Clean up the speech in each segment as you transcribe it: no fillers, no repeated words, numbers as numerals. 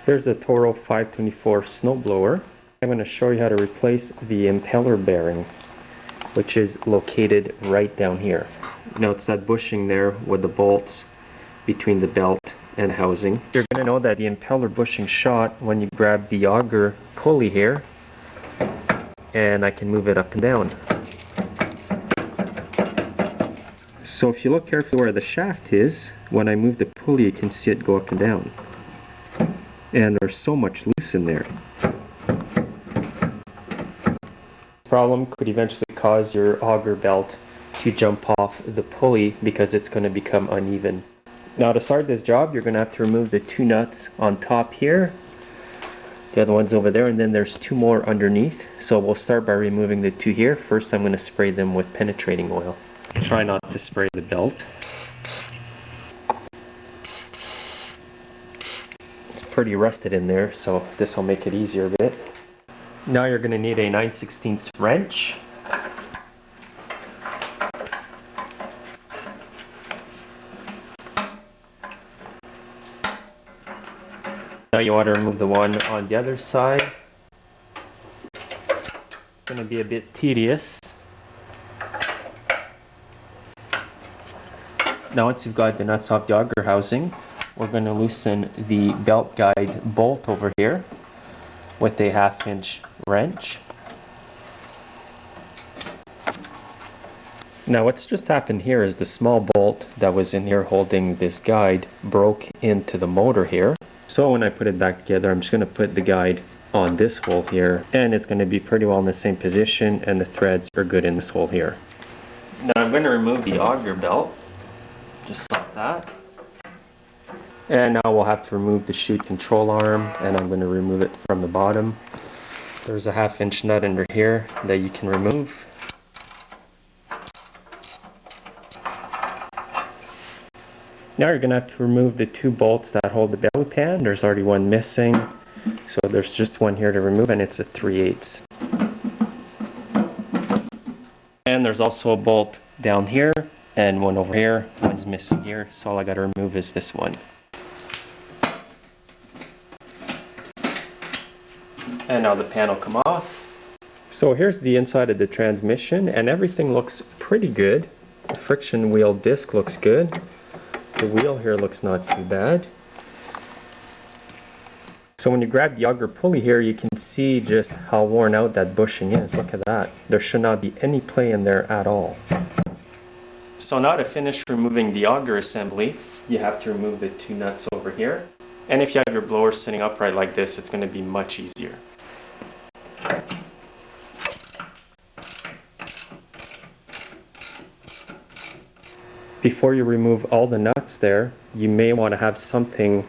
Here's the Toro 524 Snowblower. I'm going to show you how to replace the impeller bearing, which is located right down here. Now it's that bushing there with the bolts between the belt and housing. You're going to know that the impeller bushing shot when you grab the auger pulley here, and I can move it up and down. So if you look carefully where the shaft is, when I move the pulley you can see it go up and down. And there's so much loose in there. This problem could eventually cause your auger belt to jump off the pulley because it's going to become uneven. Now to start this job, you're going to have to remove the two nuts on top here. The other one's over there, and then there's two more underneath. So we'll start by removing the two here. First I'm going to spray them with penetrating oil. Try not to spray the belt. Pretty rusted in there, so this will make it easier a bit. Now you're going to need a 9/16 wrench. Now you want to remove the one on the other side. It's going to be a bit tedious. Now once you've got the nuts off the auger housing, we're going to loosen the belt guide bolt over here with a 1/2-inch wrench. Now what's just happened here is the small bolt that was in here holding this guide broke into the motor here. So when I put it back together, I'm just going to put the guide on this hole here, and it's going to be pretty well in the same position, and the threads are good in this hole here. Now I'm going to remove the auger belt, just like that. And now we'll have to remove the chute control arm, and I'm going to remove it from the bottom. There's a 1/2-inch nut under here that you can remove. Now you're going to have to remove the two bolts that hold the belly pan. There's already one missing, so there's just one here to remove, and it's a 3/8. And there's also a bolt down here and one over here. One's missing here, so all I got to remove is this one. And now the pan will come off. So here's the inside of the transmission, and everything looks pretty good. The friction wheel disc looks good. The wheel here looks not too bad. So when you grab the auger pulley here, you can see just how worn out that bushing is. Look at that. There should not be any play in there at all. So now to finish removing the auger assembly, you have to remove the two nuts over here. And if you have your blower sitting upright like this, it's going to be much easier. Before you remove all the nuts there, you may want to have something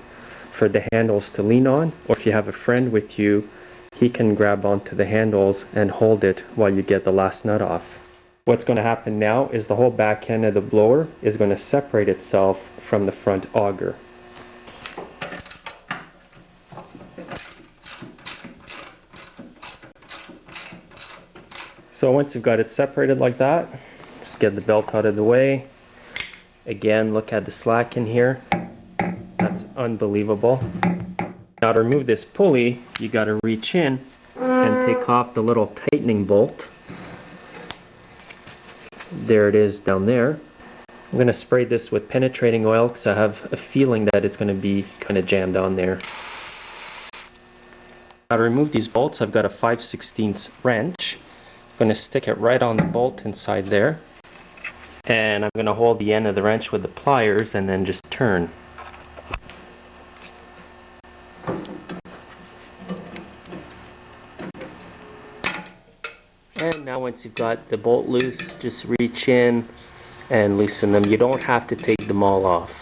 for the handles to lean on, or if you have a friend with you, he can grab onto the handles and hold it while you get the last nut off. What's going to happen now is the whole back end of the blower is going to separate itself from the front auger. So once you've got it separated like that, just get the belt out of the way. Again, look at the slack in here. That's unbelievable. Now to remove this pulley, you got to reach in and take off the little tightening bolt. There it is down there. I'm going to spray this with penetrating oil because I have a feeling that it's going to be kind of jammed on there. Now to remove these bolts, I've got a 5/16 wrench. I'm going to stick it right on the bolt inside there. And I'm going to hold the end of the wrench with the pliers and then just turn. And now once you've got the bolt loose, just reach in and loosen them. You don't have to take them all off.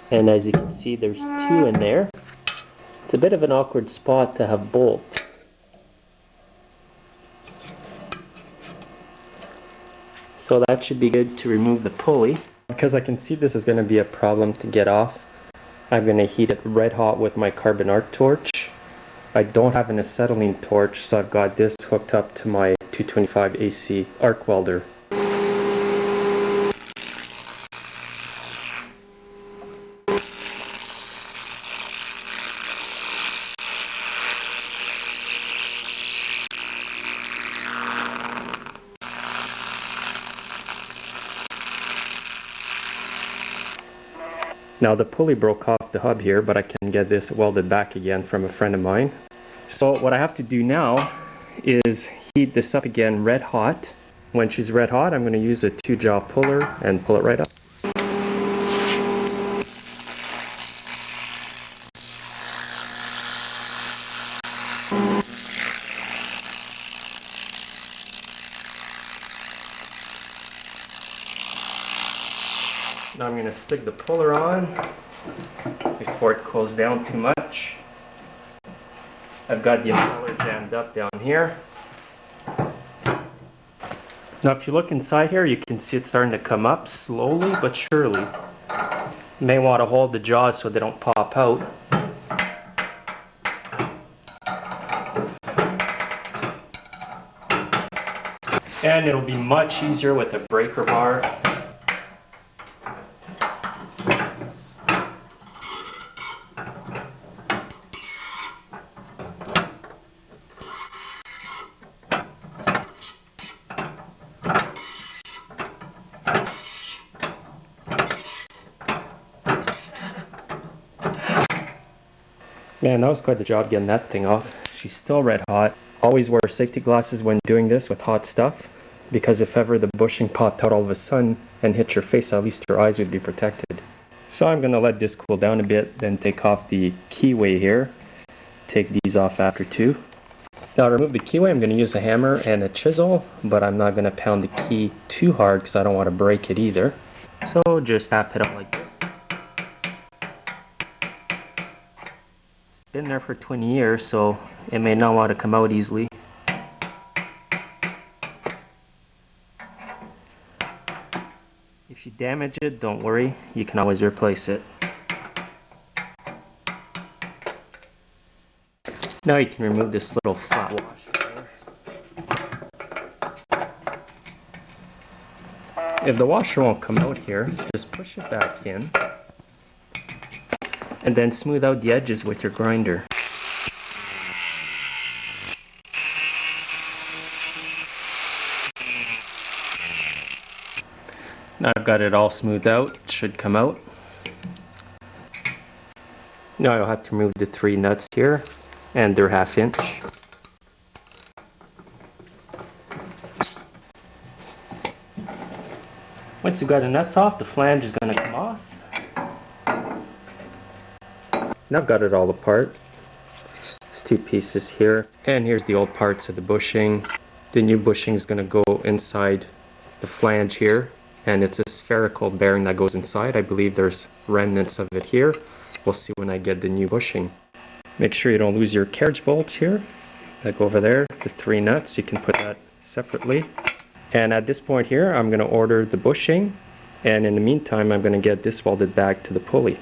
And as you can see, there's two in there. It's a bit of an awkward spot to have bolts. So that should be good to remove the pulley. Because I can see this is going to be a problem to get off, I'm going to heat it red hot with my carbon arc torch. I don't have an acetylene torch, so I've got this hooked up to my 225 AC arc welder. Now the pulley broke off the hub here, but I can get this welded back again from a friend of mine. So what I have to do now is heat this up again red hot. When she's red hot, I'm going to use a 2-jaw puller and pull it right up. Now I'm going to stick the puller on before it cools down too much. I've got the impeller jammed up down here. Now if you look inside here, you can see it's starting to come up slowly but surely. You may want to hold the jaws so they don't pop out. And it'll be much easier with a breaker bar. Man, that was quite the job getting that thing off. She's still red hot. Always wear safety glasses when doing this with hot stuff, because if ever the bushing popped out all of a sudden and hit your face, at least your eyes would be protected. So I'm going to let this cool down a bit, then take off the keyway here. Take these off after too. Now to remove the keyway, I'm going to use a hammer and a chisel, but I'm not going to pound the key too hard because I don't want to break it either. So just tap it up like this. Been there for 20 years, so it may not want to come out easily. If you damage it, don't worry, you can always replace it. Now you can remove this little flat washer there. If the washer won't come out here, just push it back in. And then smooth out the edges with your grinder. Now I've got it all smoothed out, it should come out. Now I'll have to remove the 3 nuts here, and they're 1/2 inch. Once you've got the nuts off, the flange is going to come off. Now I've got it all apart. There's 2 pieces here, and here's the old parts of the bushing. The new bushing is going to go inside the flange here, and it's a spherical bearing that goes inside. I believe there's remnants of it here. We'll see when I get the new bushing. Make sure you don't lose your carriage bolts here that go over there. The 3 nuts, you can put that separately. And at this point here, I'm going to order the bushing, and in the meantime I'm going to get this welded back to the pulley.